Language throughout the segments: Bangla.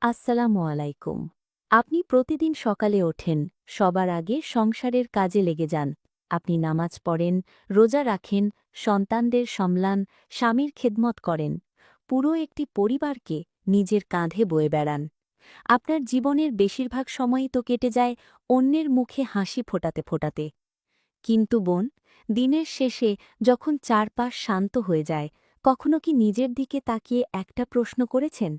আসসালামু আলাইকুম। আপনি প্রতিদিন সকালে ওঠেন, সবার আগে সংসারের কাজে লেগে যান। আপনি নামাজ পড়েন, রোজা রাখেন, সন্তানদের সামলান, স্বামীর খেদমত করেন। পুরো একটি পরিবারকে নিজের কাঁধে বয়ে বেড়ান। আপনার জীবনের বেশিরভাগ সময়ই তো কেটে যায় অন্যের মুখে হাসি ফোটাতে ফোটাতে। কিন্তু বোন, দিনের শেষে যখন চারপাশ শান্ত হয়ে যায়, কখনো কি নিজের দিকে তাকিয়ে একটা প্রশ্ন করেছেন?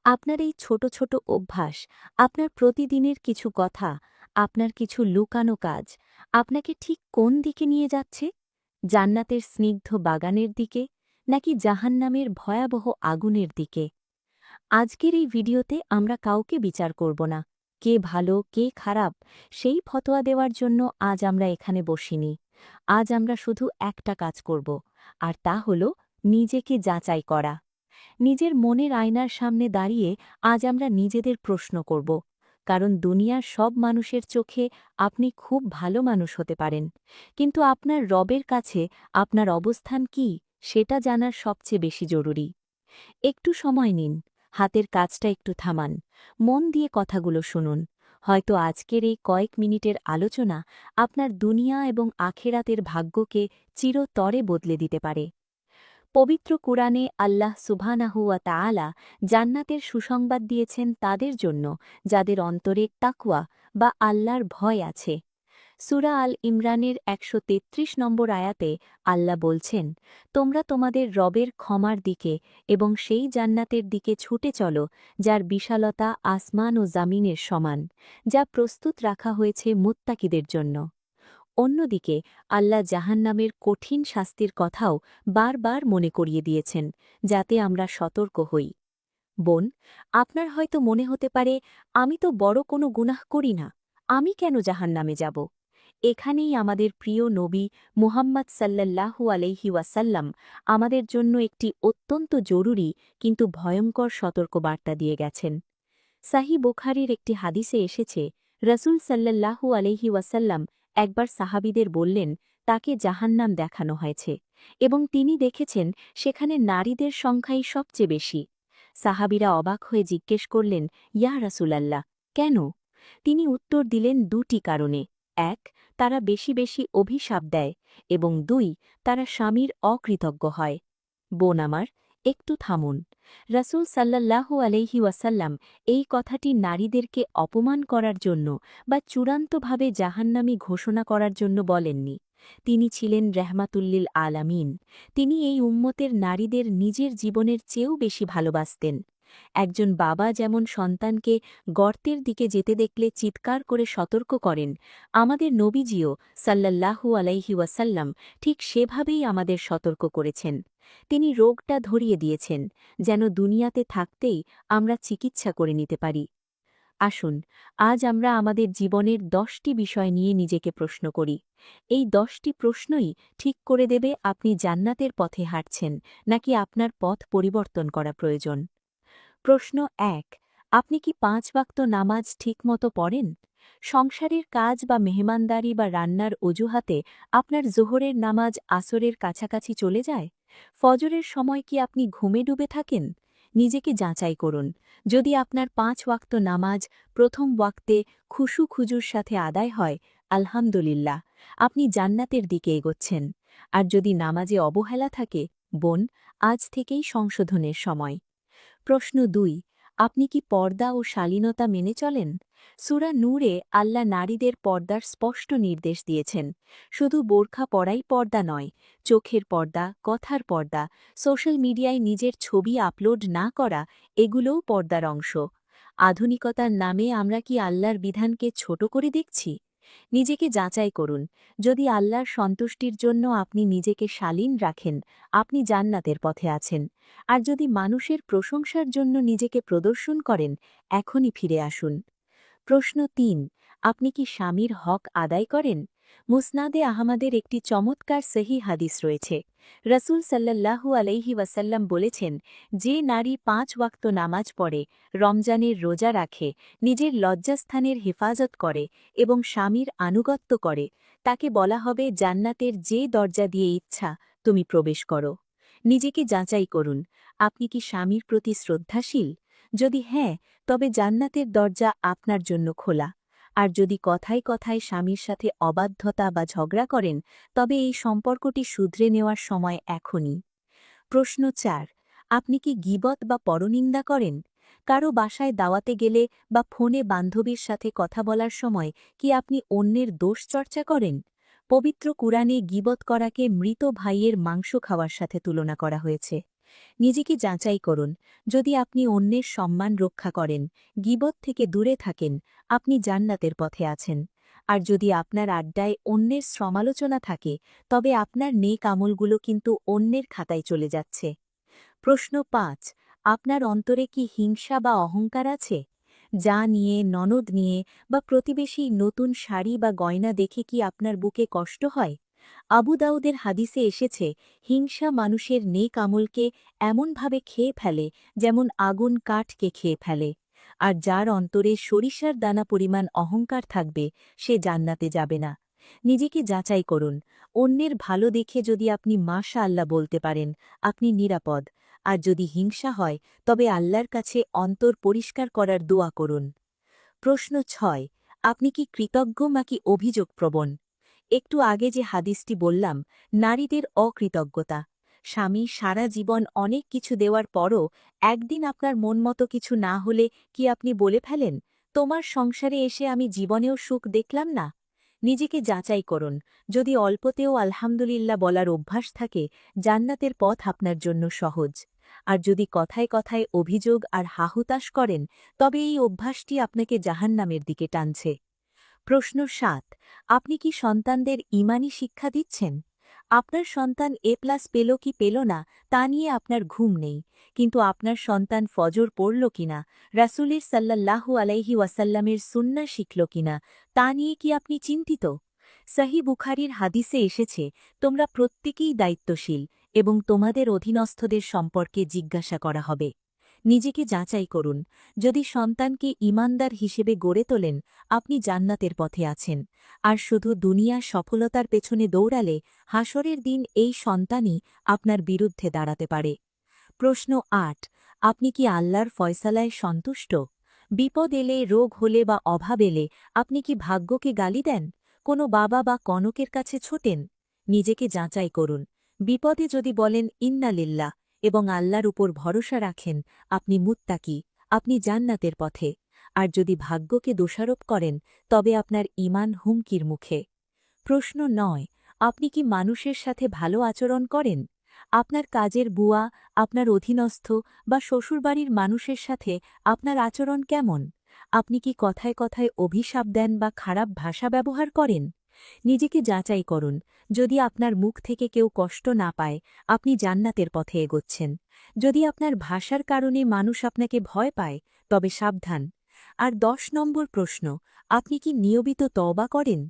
আপনার এই ছোট ছোট অভ্যাস, আপনার প্রতিদিনের কিছু কথা, আপনার কিছু লুকানো কাজ আপনাকে ঠিক কোন দিকে নিয়ে যাচ্ছে? জান্নাতের স্নিগ্ধ বাগানের দিকে, নাকি জাহান্নামের ভয়াবহ আগুনের দিকে? আজকের এই ভিডিওতে আমরা কাউকে বিচার করব না। কে ভালো, কে খারাপ, সেই ফতোয়া দেওয়ার জন্য আজ আমরা এখানে বসিনি। আজ আমরা শুধু একটা কাজ করব, আর তা হল নিজেকে যাচাই করা। নিজের মনের আয়নার সামনে দাঁড়িয়ে আজ আমরা নিজেদের প্রশ্ন করব। কারণ দুনিয়ার সব মানুষের চোখে আপনি খুব ভালো মানুষ হতে পারেন, কিন্তু আপনার রবের কাছে আপনার অবস্থান কি, সেটা জানার সবচেয়ে বেশি জরুরি। একটু সময় নিন, হাতের কাজটা একটু থামান, মন দিয়ে কথাগুলো শুনুন। হয়তো আজকের এই কয়েক মিনিটের আলোচনা আপনার দুনিয়া এবং আখেরাতের ভাগ্যকে চিরতরে বদলে দিতে পারে। পবিত্র কুরআনে আল্লাহ সুবহানাহু ওয়া তাআলা জান্নাতের সুসংবাদ দিয়েছেন তাদের জন্য যাদের অন্তরে তাকওয়া বা আল্লাহর ভয় আছে। সূরা আল ইমরানের ১৩৩ নম্বর আয়াতে আল্লাহ বলছেন, তোমরা তোমাদের রবের ক্ষমার দিকে এবং সেই জান্নাতের দিকে ছুটে চলো যার বিশালতা আসমান ও জামিনের সমান, যা প্রস্তুত রাখা হয়েছে মুত্তাকিদের জন্য। অন্যদিকে আল্লাহ জাহান্নামের কঠিন শাস্তির কথাও বারবার মনে করিয়ে দিয়েছেন, যাতে আমরা সতর্ক হই। বোন, আপনার হয়তো মনে হতে পারে, আমি তো বড় কোনো গুনাহ করি না, আমি কেন জাহান্নামে যাব? এখানেই আমাদের প্রিয় নবী মুহাম্মদ সাল্লাল্লাহু আলাইহি ওয়াসাল্লাম আমাদের জন্য একটি অত্যন্ত জরুরি কিন্তু ভয়ঙ্কর সতর্কবার্তা দিয়ে গেছেন। সাহি বুখারীর একটি হাদিসে এসেছে, রসুল সাল্লাল্লাহু আলাইহি ওয়াসাল্লাম একবার সাহাবীদের বললেন, তাকে জাহান্নাম দেখানো হয়েছে এবং তিনি দেখেছেন সেখানে নারীদের সংখ্যাই সবচেয়ে বেশি। সাহাবীরা অবাক হয়ে জিজ্ঞেস করলেন, ইয়া রাসূলাল্লাহ, কেন? তিনি উত্তর দিলেন দুটি কারণে। এক, তারা বেশি বেশি অভিশাপ দেয়, এবং দুই, তারা স্বামীর অকৃতজ্ঞ হয়। বোন আমার, একটু থামুন। রাসূল সাল্লাল্লাহু আলাইহি ওয়াসাল্লাম এই কথাটি নারীদেরকে অপমান করার জন্য বা চূড়ান্তভাবে জাহান্নামী ঘোষণা করার জন্য বলেননি। তিনি ছিলেন রাহমাতুল্লিল আলামিন। তিনি এই উম্মতের নারীদের নিজের জীবনের চেয়েও বেশি ভালোবাসতেন। একজন বাবা যেমন সন্তানকে গর্তের দিকে যেতে দেখলে চিৎকার করে সতর্ক করেন, আমাদের নবীজিও সাল্লাল্লাহু আলাইহি ওয়াসাল্লাম ঠিক সেভাবেই আমাদের সতর্ক করেছেন। তিনি রোগটা ধরিয়ে দিয়েছেন, যেন দুনিয়াতে থাকতেই আমরা চিকিৎসা করে নিতে পারি। আসুন, আজ আমরা আমাদের জীবনের ১০টি বিষয় নিয়ে নিজেকে প্রশ্ন করি। এই ১০টি প্রশ্নই ঠিক করে দেবে আপনি জান্নাতের পথে হাঁটছেন নাকি আপনার পথ পরিবর্তন করা প্রয়োজন। প্রশ্ন ১, আপনি কি ৫ ওয়াক্ত নামাজ ঠিকমতো পড়েন? সংসারের কাজ বা মেহমানদারি বা রান্নার অজুহাতে আপনার জোহরের নামাজ আসরের কাছাকাছি চলে যায়? ফজরের সময় কি আপনি ঘুমে ডুবে থাকেন? নিজেকে যাচাই করুন। যদি আপনার ৫ ওয়াক্ত নামাজ প্রথম ওয়াক্তে খুশু খুজুর সাথে আদায় হয়, আলহামদুলিল্লাহ, আপনি জান্নাতের দিকে এগোচ্ছেন। আর যদি নামাজে অবহেলা থাকে, বোন, আজ থেকেই সংশোধনের সময়। প্রশ্ন ২, আপনি কি পর্দা ও শালীনতা মেনে চলেন? সূরা নূরে আল্লাহ নারীদের পর্দার স্পষ্ট নির্দেশ দিয়েছেন। শুধু বোরখা পরাই পর্দা নয়, চোখের পর্দা, কথার পর্দা, সোশ্যাল মিডিয়ায় নিজের ছবি আপলোড না করা, এগুলোও পর্দার অংশ। আধুনিকতার নামে আমরা কি আল্লাহর বিধানকে ছোট করে দেখছি? নিজেকে যাচাই করুন। যদি আল্লাহর সন্তুষ্টির জন্য আপনি নিজেকে শালীন রাখেন, আপনি জান্নাতের পথে আছেন। আর যদি মানুষের প্রশংসার জন্য নিজেকে প্রদর্শন করেন, এখনই ফিরে আসুন। প্রশ্ন ৩, আপনি কি স্বামীর হক আদায় করেন? মুসনাদে আহমদের একটি চমৎকার সহি হাদিস রয়েছে। রসুল সাল্লাল্লাহু আলাইহি ওয়াসাল্লাম বলেছেন, যে নারী ৫ ওয়াক্ত নামাজ পড়ে, রমজানের রোজা রাখে, নিজের লজ্জাস্থানের হেফাজত করে এবং স্বামীর আনুগত্য করে, তাকে বলা হবে জান্নাতের যে দরজা দিয়ে ইচ্ছা তুমি প্রবেশ করো। নিজেকে যাচাই করুন, আপনি কি স্বামীর প্রতি শ্রদ্ধাশীল? যদি হ্যাঁ, তবে জান্নাতের দরজা আপনার জন্য খোলা। আর যদি কথায় কথায় স্বামীর সাথে অবাধ্যতা বা ঝগড়া করেন, তবে এই সম্পর্কটি শুধরে নেওয়ার সময় এখনই। প্রশ্ন ৪। আপনি কি গীবত বা পরনিন্দা করেন? কারো বাসায় দাওয়াতে গেলে বা ফোনে বান্ধবীর সাথে কথা বলার সময় কি আপনি অন্যের দোষ চর্চা করেন? পবিত্র কুরআনে গীবত করাকে মৃত ভাইয়ের মাংস খাওয়ার সাথে তুলনা করা হয়েছে। নিজেকে যাচাই করুন। যদি আপনি অন্যের সম্মান রক্ষা করেন, গীবত থেকে দূরে থাকেন, আপনি জান্নাতের পথে আছেন। আর যদি আপনার আড্ডায় অন্যের সমালোচনা থাকে, তবে আপনার নেক আমলগুলো কিন্তু অন্যের খাতায় চলে যাচ্ছে। প্রশ্ন ৫। আপনার অন্তরে কি হিংসা বা অহংকার আছে? যা নিয়ে, ননদ নিয়ে বা প্রতিবেশী নতুন শাড়ি বা গয়না দেখে কি আপনার বুকে কষ্ট হয়? আবু দাউদের হাদিসে এসেছে, হিংসা মানুষের নেক আমলকে এমনভাবে খেয়ে ফেলে যেমন আগুন কাঠকে খেয়ে ফেলে। আর যার অন্তরে সরিষার দানা পরিমাণ অহংকার থাকবে, সে জান্নাতে যাবে না। নিজেকে যাচাই করুন। অন্যের ভালো দেখে যদি আপনি মাশা আল্লাহ বলতে পারেন, আপনি নিরাপদ। আর যদি হিংসা হয়, তবে আল্লাহর কাছে অন্তর পরিষ্কার করার দোয়া করুন। প্রশ্ন ৬। আপনি কি কৃতজ্ঞ নাকি অভিযোগপ্রবণ? একটু আগে যে হাদিসটি বললাম, নারীদের অকৃতজ্ঞতা। স্বামী সারা জীবন অনেক কিছু দেওয়ার পরও একদিন আপনার মনমতো কিছু না হলে কি আপনি বলে ফেলেন, তোমার সংসারে এসে আমি জীবনেও সুখ দেখলাম না? নিজেকে যাচাই করুন। যদি অল্পতেও আলহামদুলিল্লাহ বলার অভ্যাস থাকে, জান্নাতের পথ আপনার জন্য সহজ। আর যদি কথায় কথায় অভিযোগ আর হাহুতাশ করেন, তবে এই অভ্যাসটি আপনাকে জাহান্নামের দিকে টানছে। প্রশ্ন ৭। আপনি কি সন্তানদের ঈমানি শিক্ষা দিচ্ছেন? আপনার সন্তান A+ পেল কি পেল না, তা নিয়ে আপনার ঘুম নেই। কিন্তু আপনার সন্তান ফজর পড়ল কিনা, রাসূলের সাল্লাল্লাহু আলাইহি ওয়াসাল্লামের সুন্নাহ শিখল কিনা, তা নিয়ে কি আপনি চিন্তিত? সহিহ বুখারীর হাদিসে এসেছে, তোমরা প্রত্যেকেই দায়িত্বশীল এবং তোমাদের অধীনস্থদের সম্পর্কে জিজ্ঞাসা করা হবে। নিজেকে যাচাই করুন। যদি সন্তানকে ঈমানদার হিসেবে গড়ে তোলেন, আপনি জান্নাতের পথে আছেন। আর শুধু দুনিয়ার সফলতার পেছনে দৌড়ালে হাসরের দিন এই সন্তানই আপনার বিরুদ্ধে দাঁড়াতে পারে। প্রশ্ন ৮। আপনি কি আল্লাহর ফয়সালায় সন্তুষ্ট? বিপদ এলে, রোগ হলে বা অভাব এলে আপনি কি ভাগ্যকে গালি দেন? কোনো বাবা বা কনকের কাছে ছোটেন? নিজেকে যাচাই করুন। বিপদে যদি বলেন ইন্না লিল্লাহ এবং আল্লাহর উপর ভরসা রাখেন, আপনি মুত্তাকি, আপনি জান্নাতের পথে। আর যদি ভাগ্যকে দোষারোপ করেন, তবে আপনার ঈমান হুমকির মুখে। প্রশ্ন ৯। আপনি কি মানুষের সাথে ভালো আচরণ করেন? আপনার কাজের বুয়া, আপনার অধীনস্থ বা শ্বশুরবাড়ির মানুষের সাথে আপনার আচরণ কেমন? আপনি কি কথায় কথায় অভিশাপ দেন বা খারাপ ভাষা ব্যবহার করেন? নিজেকে যাচাই করুন। যদি আপনার মুখ থেকে কেউ কষ্ট না পায়, আপনি জান্নাতের পথে এগোচ্ছেন। যদি আপনার ভাষার কারণে মানুষ আপনাকে ভয় পায়, তবে সাবধান। আর ১০ নম্বর প্রশ্ন, আপনি কি নিয়মিত তওবা করেন?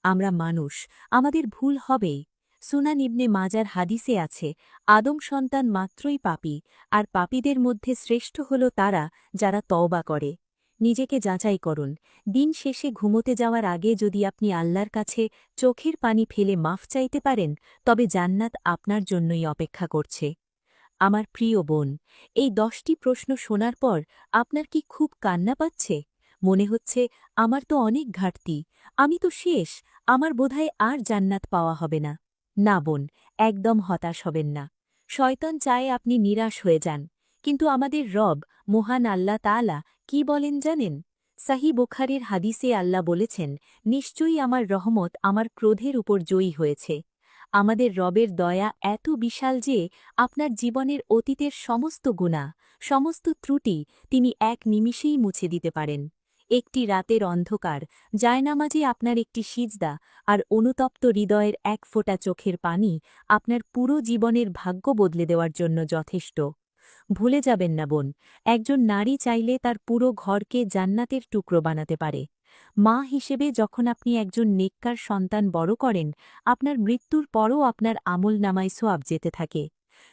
আমরা মানুষ, আমাদের ভুল হবেই। সুনান ইবনে মাজার হাদিসে আছে, আদম সন্তান মাত্রই পাপী, আর পাপীদের মধ্যে শ্রেষ্ঠ হল তারা, যারা তওবা করে। নিজেকে যাচাই করুন। দিন শেষে ঘুমোতে যাওয়ার আগে যদি আপনি আল্লাহর কাছে চোখের পানি ফেলে মাফ চাইতে পারেন, তবে জান্নাত আপনার জন্যই অপেক্ষা করছে। আমার প্রিয় বোন, এই ১০টি প্রশ্ন শোনার পর আপনার কি খুব কান্না পাচ্ছে? মনে হচ্ছে, আমার তো অনেক ঘাটতি, আমি তো শেষ, আমার বোধহয় আর জান্নাত পাওয়া হবে না। না বোন, একদম হতাশ হবেন না। শয়তান চায় আপনি নিরাশ হয়ে যান। কিন্তু আমাদের রব, মহান আল্লাহ তাআলা, কি বলেন জানেন? সহিহ বুখারীর হাদিসে আল্লাহ বলেছেন, নিশ্চয়ই আমার রহমত আমার ক্রোধের উপর জয়ী হয়েছে। আমাদের রবের দয়া এত বিশাল যে আপনার জীবনের অতীতের সমস্ত গুনাহ, সমস্ত ত্রুটি তিনি এক নিমিষেই মুছে দিতে পারেন। একটি রাতের অন্ধকার, জায়নামাজে আপনার একটি সিজদা আর অনুতপ্ত হৃদয়ের এক ফোঁটা চোখের পানি আপনার পুরো জীবনের ভাগ্য বদলে দেওয়ার জন্য যথেষ্ট। ভুলে যাবেন না বোন, একজন নারী চাইলে তার পুরো ঘরকে জান্নাতের টুকরো বানাতে পারে। মা হিসেবে যখন আপনি একজন নেককার সন্তান বড় করেন, আপনার মৃত্যুর পরও আপনার আমলনামায় সোয়াব যেতে থাকে।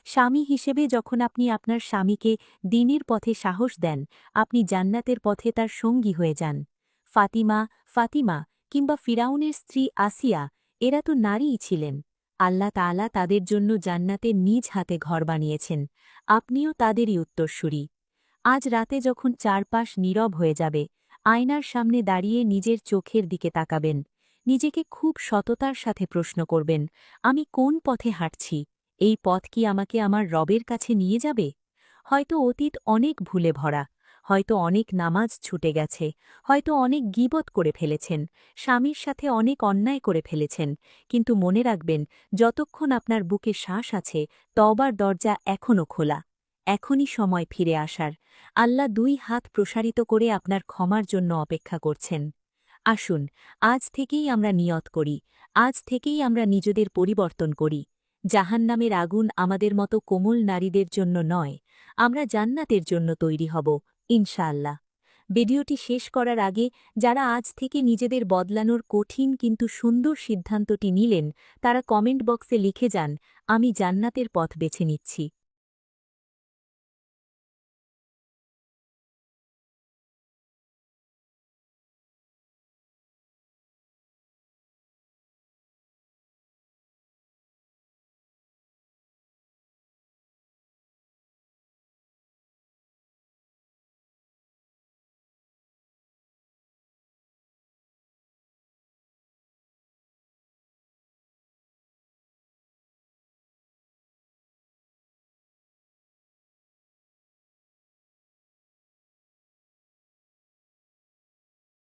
স্বামী হিসেবে যখন আপনি আপনার স্বামীকে দ্বীনের পথে সাহস দেন, আপনি জান্নাতের পথে তার সঙ্গী হয়ে যান। ফাতিমা, ফাতিমা কিংবা ফিরাউনের স্ত্রী আসিয়া, এরা তো নারীই ছিলেন। আল্লাহ তাআলা তাদের জন্য জান্নাতে নিজ হাতে ঘর বানিয়েছেন। আপনিও তাদেরই উত্তরসূরি। আজ রাতে যখন চারপাশ নীরব হয়ে যাবে, আয়নার সামনে দাঁড়িয়ে নিজের চোখের দিকে তাকাবেন। নিজেকে খুব সততার সাথে প্রশ্ন করবেন, আমি কোন পথে হাঁটছি? এই পথ কি আমাকে আমার রবের কাছে নিয়ে যাবে? হয়তো অতীত অনেক ভুলে ভরা, হয়তো অনেক নামাজ ছুটে গেছে, হয়তো অনেক গীবত করে ফেলেছেন, স্বামীর সাথে অনেক অন্যায় করে ফেলেছেন, কিন্তু মনে রাখবেন, যতক্ষণ আপনার বুকে শ্বাস আছে, তওবার দরজা এখনও খোলা। এখনই সময় ফিরে আসার। আল্লাহ 2 হাত প্রসারিত করে আপনার ক্ষমার জন্য অপেক্ষা করছেন। আসুন, আজ থেকেই আমরা নিয়ত করি, আজ থেকেই আমরা নিজেদের পরিবর্তন করি। জাহান্নামের আগুন আমাদের মতো কোমল নারীদের জন্য নয়, আমরা জান্নাতের জন্য তৈরি হব, ইনশাআল্লাহ। ভিডিওটি শেষ করার আগে যারা আজ থেকে নিজেদের বদলানোর কঠিন কিন্তু সুন্দর সিদ্ধান্তটি নিলেন, তারা কমেন্ট বক্সে লিখে যান, আমি জান্নাতের পথ বেছে নিচ্ছি।